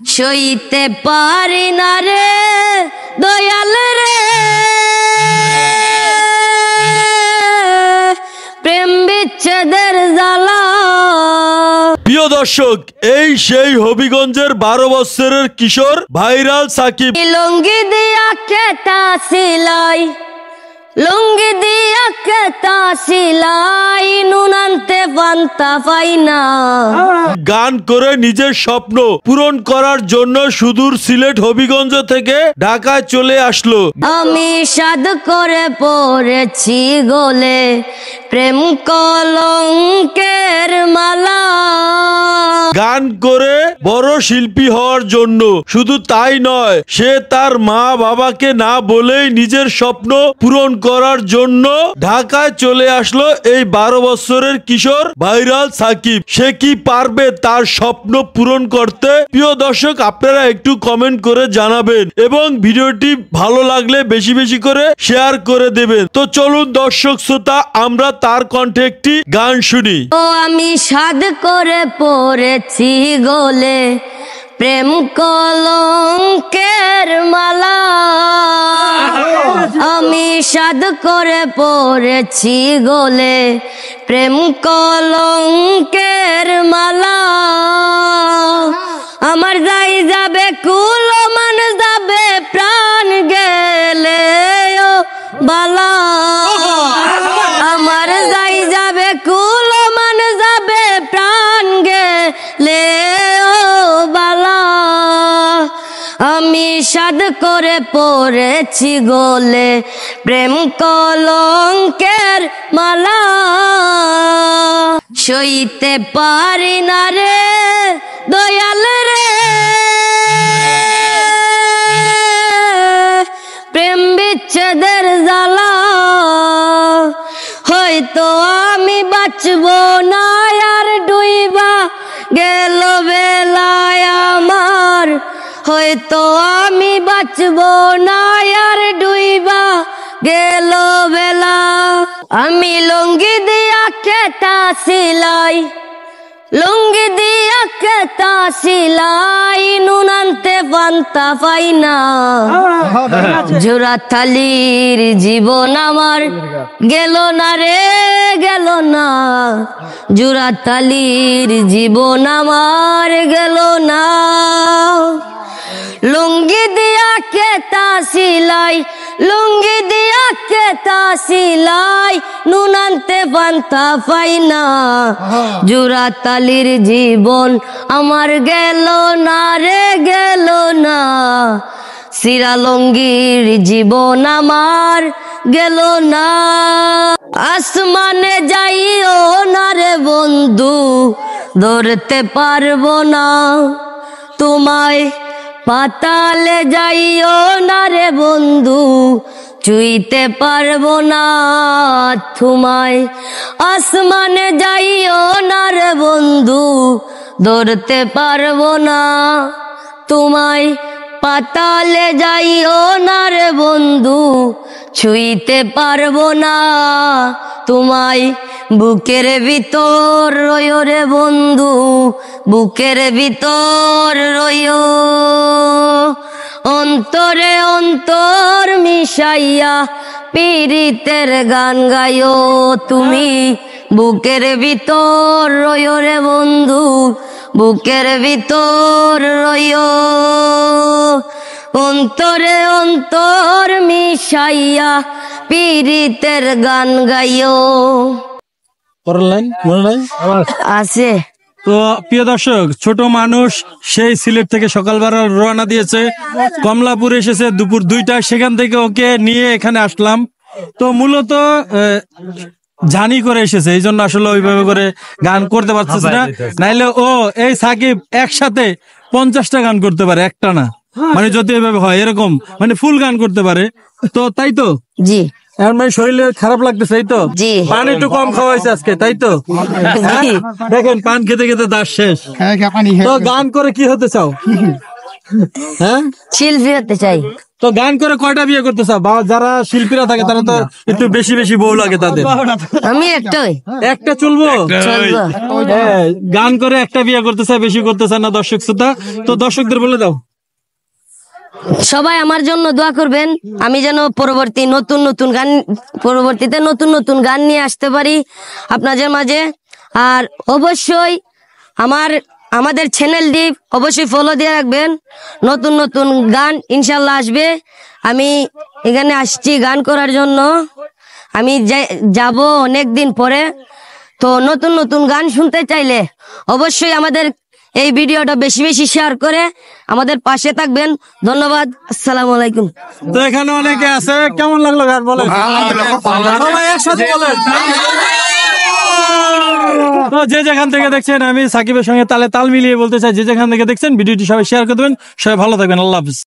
সইতে পারি না রে দয়াল রে প্রেম বিচ্ছেদের জ্বালা। প্রিয় দর্শক, এই সেই হবিগঞ্জের 12 বছরের কিশোর ভাইরাল সাকিব। লুঙ্গি দিয়া খেতা সিলাই, লুঙ্গি দিয়া খেতা সিলাই, নুন আনতে পান্তা পাই না। গান করে নিজের স্বপ্ন পূরণ করার জন্য সুদূর সিলেট হবিগঞ্জ থেকে ঢাকায় চলে আসলো। আমি সাদ করে পড়েছি গলে প্রেম কলঙ্কের মালা। গান করে বড় শিল্পী হওয়ার জন্য, শুধু তাই নয়, সে তার মা বাবাকে না বলেই নিজের স্বপ্ন পূরণ করার জন্য ঢাকায় চলে আসলো এই 12 বছরের কিশোর ভাইরাল সাকিব। সে কি পারবে তার স্বপ্ন পূরণ করতে? প্রিয় দর্শক, আপনারা একটু কমেন্ট করে জানাবেন এবং ভিডিওটি ভালো লাগলে বেশি বেশি করে শেয়ার করে দেবেন। তো চলুন দর্শক শ্রোতা, আমরা তার কণ্ঠে একটি গান শুনি। ও আমি সাদ করে পড়েছি গলে প্রেম কলঙ্কের মালা। আমি সাদ করে পড়েছি গলে প্রেম কলঙ্কের মালা। আমার যাই যাবে কুল মান যাবে প্রাণ গেলে ও বালা। আমার যাই যাবে কুল মান যাবে প্রাণ গেলে ও বালা। আমি সাদ করে পড়েছি গলে প্রেম কলঙ্কের মালা। সইতে পারি না রে দয়াল রে প্রেম বিচ্ছেদের জ্বালা। হয়তো আমি বাঁচবো না আর ডুইবা গেল বেলায় আমার। হয়তো আমি বাঁচবো না আর ডুইবা গেল বেলা। আমি লুঙ্গি দিয়া খেতা সিলাই, লুঙ্গি দিয়া খেতা সিলাই, নুন আনতে পান্তা পাই না। জোড়া থালির জীবন আমার গেল না রে গেল না। জোড়া থালির জীবন আমার গেল না। লুঙ্গি দিয়া খেতা সিলাই, লুঙ্গি দিয়া খেতা সিলাই, নুন আনতে পান্তা পাই না। জোড়া তালির জীবন আমার গেল না রে গেল না। সিরা লুঙ্গির জীবন আমার গেল না। আসমানে যাইও না রে বন্ধু, ধরতে পারবো না তোমায়। পাতালে যাইও না রে বন্ধু, ছুঁইতে পারবো না তোমায়। আসমানে যাইও না রে বন্ধু, ধরতে পারবো না তোমায়। পাতালে যাইও না রে বন্ধু, ছুঁইতে পারবো না তোমায়। বুকের ভিতর রয়ো রে বন্ধু, বুকের ভিতর রয়ো। অন্তরে অন্তর মিশাইয়া পীড়িতের গান গায়ো তুমি। বুকের ভিতর রয়ো রে বন্ধু, বুকের ভিতর রয়ো। অন্তরে অন্তর মিশাইয়া পীড়িতের গান গাইও। আছে তো প্রিয় দর্শক, ছোট মানুষ সেই সিলেট থেকে সকালবেলা রওনা দিয়েছে, কমলাপুর এসেছে দুপুর 2টায়। সেখান থেকে ওকে নিয়ে এখানে আসলাম। তো মূলত জানি করে এসেছে, এই জন্য আসলে ওইভাবে করে গান করতে পারতেছে না। নাইলে ও এই সাকিব একসাথে 50টা গান করতে পারে, একটা না। মানে যদি এভাবে হয় এরকম, মানে ফুল গান করতে পারে। তো তাই তো? জি। এখন মানে শরীরে খারাপ লাগতেছে, তাই তো? জি। পান একটু কম খাওয়াইছে আজকে, তাই তো? দেখেন পান খেতে খেতে দাঁত শেষ। তো গান করে কি হতে চাও? হ্যাঁ, শিল্পী হতে চাই। তো গান করে কয়টা বিয়ে করতে চাও? বা যারা শিল্পীরা থাকে তারা তো একটু বেশি বেশি বউ লাগে তাদের। আমি একটাই একটা চলবো? চলবো। হ্যাঁ, গান করে একটা বিয়ে করতে চায়, বেশি করতে চায় না দর্শক শ্রোতা। তো দর্শকদের বলে দাও। সবাই আমার জন্য দোয়া করবেন, আমি যেন পরবর্তীতে নতুন নতুন গান নিয়ে আসতে পারি আপনাদের মাঝে। আর অবশ্যই আমাদের চ্যানেলটি অবশ্যই ফলো দিয়ে রাখবেন, নতুন নতুন গান ইনশাল্লাহ আসবে। আমি এখানে আসছি গান করার জন্য, আমি যাব অনেক দিন পরে। তো নতুন নতুন গান শুনতে চাইলে অবশ্যই আমাদের এই ভিডিওটা বেশি বেশি শেয়ার করে আমাদের পাশে থাকবেন। ধন্যবাদ, আসসালামু আলাইকুম। তো এখানে অনেকে আছে, কেমন লাগলো গান বলেন? সবাই একসাথে বলেন। তো যে যেখান থেকে দেখছেন, আমি সাকিবের সঙ্গে তালে তাল মিলিয়ে বলতে চাই, যে যেখান থেকে দেখছেন ভিডিওটি সবাই শেয়ার করে দেবেন। সবাই ভালো থাকবেন, আল্লাহ হাফিজ।